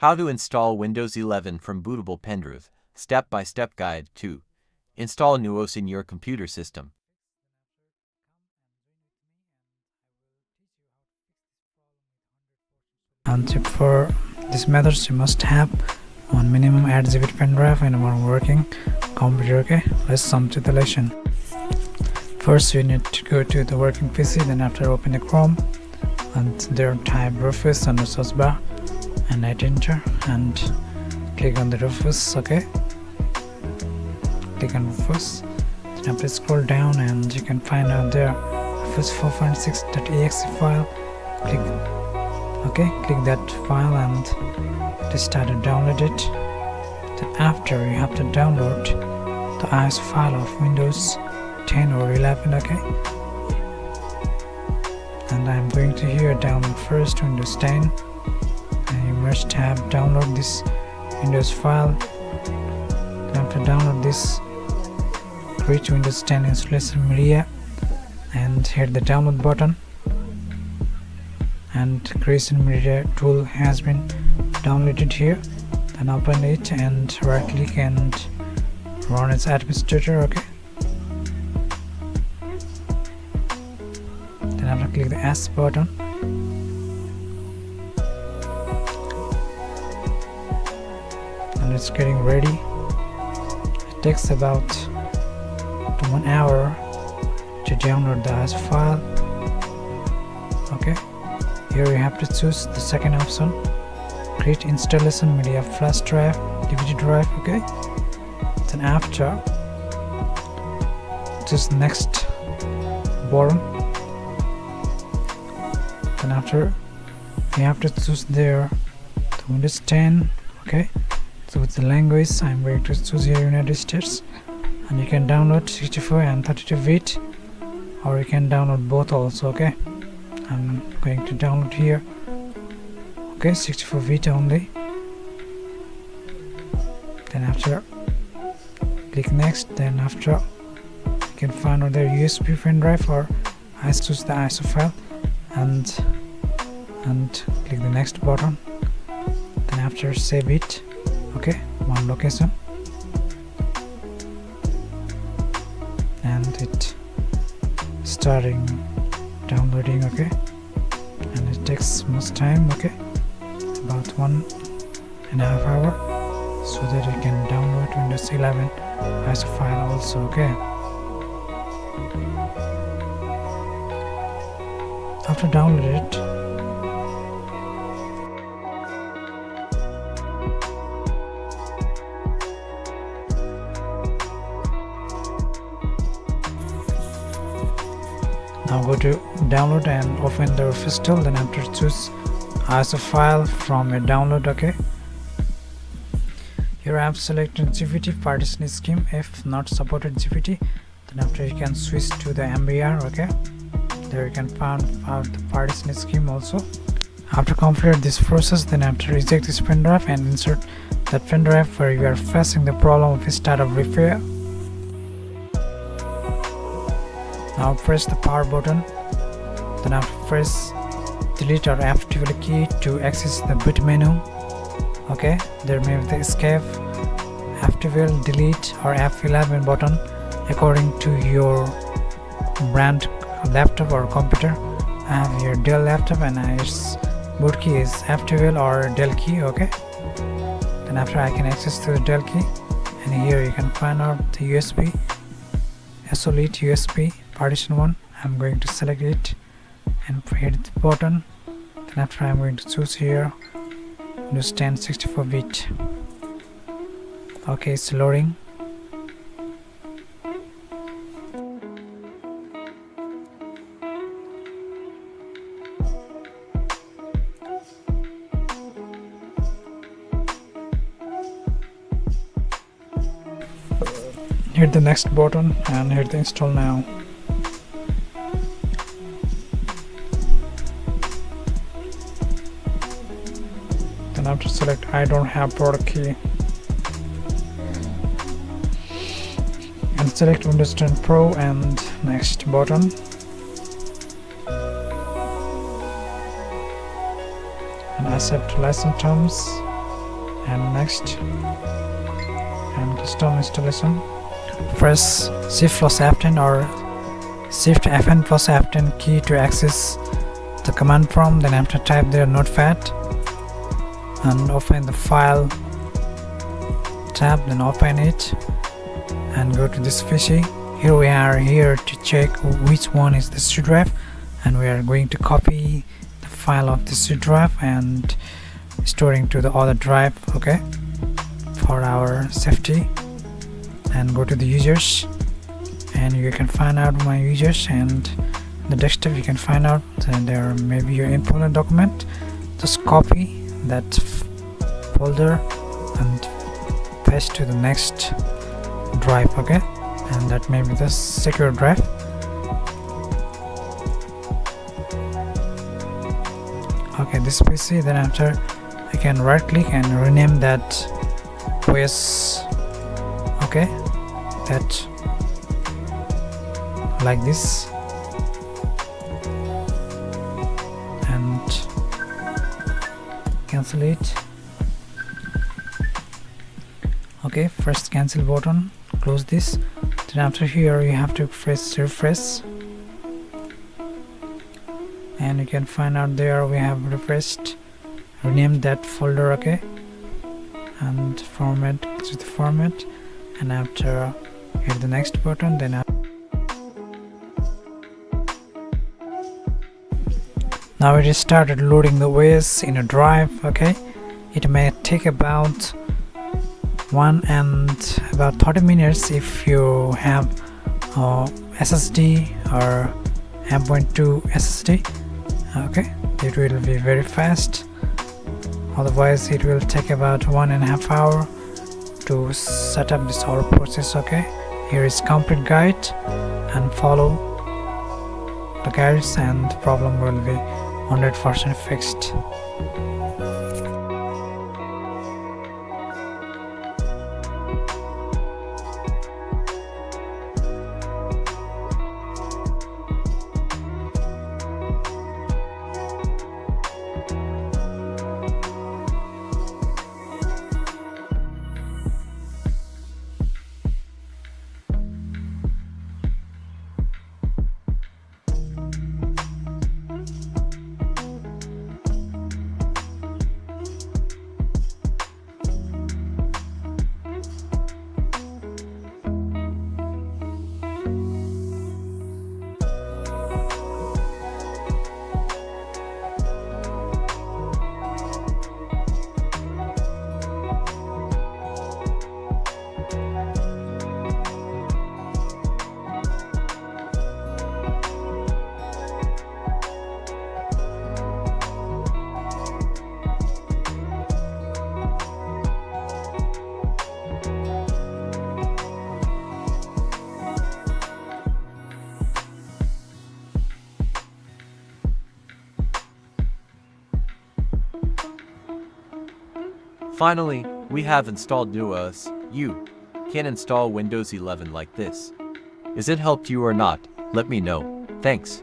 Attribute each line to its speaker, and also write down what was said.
Speaker 1: How to install Windows 11 from Bootable pendrive. Step-by-step guide to install NUOS in your computer system.
Speaker 2: And for this methods you must have one minimum 8 GB pendrive and one working computer. Okay, let's jump to the lesson. First you need to go to the working PC, then after open the Chrome and there type rufus on the search bar and hit enter and click on the rufus. Okay, click on rufus, then after scroll down and you can find out there rufus 4.6.exe file. Click that file and just start to download it. Then after you have to download the ISO file of Windows 10 or 11. Okay, and I'm going to here download first Windows 10, and you must have download this Windows file. Then after download this, create Windows 10 installation media and hit the download button, and creation media tool has been downloaded here. Then open it and right click and run as administrator. Okay, then after click the S button and it's getting ready. It takes about 1 hour to download the ISO file. Okay, here you have to choose the second option, create installation media flash drive, DVD drive. Okay, then after choose the next bottom. Then after you have to choose there the Windows 10. Okay, so with the language I'm going to choose here United States, and you can download 64 and 32-bit or you can download both also. Okay, I'm going to download here 64-bit only. Then after click next, then after you can find other USB pen drive or I choose the ISO file and click the next button. Then after save it. Okay, one location, and it starting downloading. Okay, and it takes much time. Okay, about 1.5 hours, so that you can download Windows 11 ISO file also. Okay, after download it, now go to download and open the rufus tool. Then after choose ISO file from your download. Okay, here I have selected GPT partition scheme. If not supported GPT, then after you can switch to the MBR. Okay, there you can find out the partition scheme also. After complete this process, then after reject this pen drive and insert that pen drive where you are facing the problem of startup repair. Now press the power button, then after press delete or F12 key to access the boot menu. Okay, there may be the escape, F12, delete or F11 button according to your brand laptop or computer. I have your Dell laptop and its boot key is F12 or Dell key. Okay, then after I can access to the Dell key, and here you can find out the USB, SOLID USB partition 1. I'm going to select it and hit the button. Then after I'm going to choose here Windows 10 64-bit. Okay, it's loading. Hit the next button and hit the install now. Then after select I don't have product key and select Windows 10 Pro and next button. And accept license terms And next, and custom installation. Press Shift plus F10 or Shift Fn plus F10 key to access the command prompt. Then after type there notepad and open the file tab, then open it and go to this PC. Here we are here to check which one is the C drive, and we are going to copy the file of the C drive and storing to the other drive, okay, for our safety. And go to the users, and you can find out my users, and the desktop you can find out there may be your important document. Just copy that folder and paste to the next drive, okay, and that may be the secure drive. Okay, this PC. Then after I can right click and rename that OS, okay, that like this, and cancel it. Okay, first cancel button, close this. Then after here you have to press refresh, and you can find out there we have refreshed, rename that folder, okay, and format to the format, and after hit the next button. Then now it is started loading the OS in a drive, okay. It may take about 30 minutes if you have SSD or M.2 SSD, okay. It will be very fast, otherwise it will take about 1.5 hours to set up this whole process, okay. Here is complete guide, and follow the guides and the problem will be 100% fixed.
Speaker 1: Finally, we have installed new OS. You can install Windows 11 like this. Is it helped you or not? Let me know. Thanks.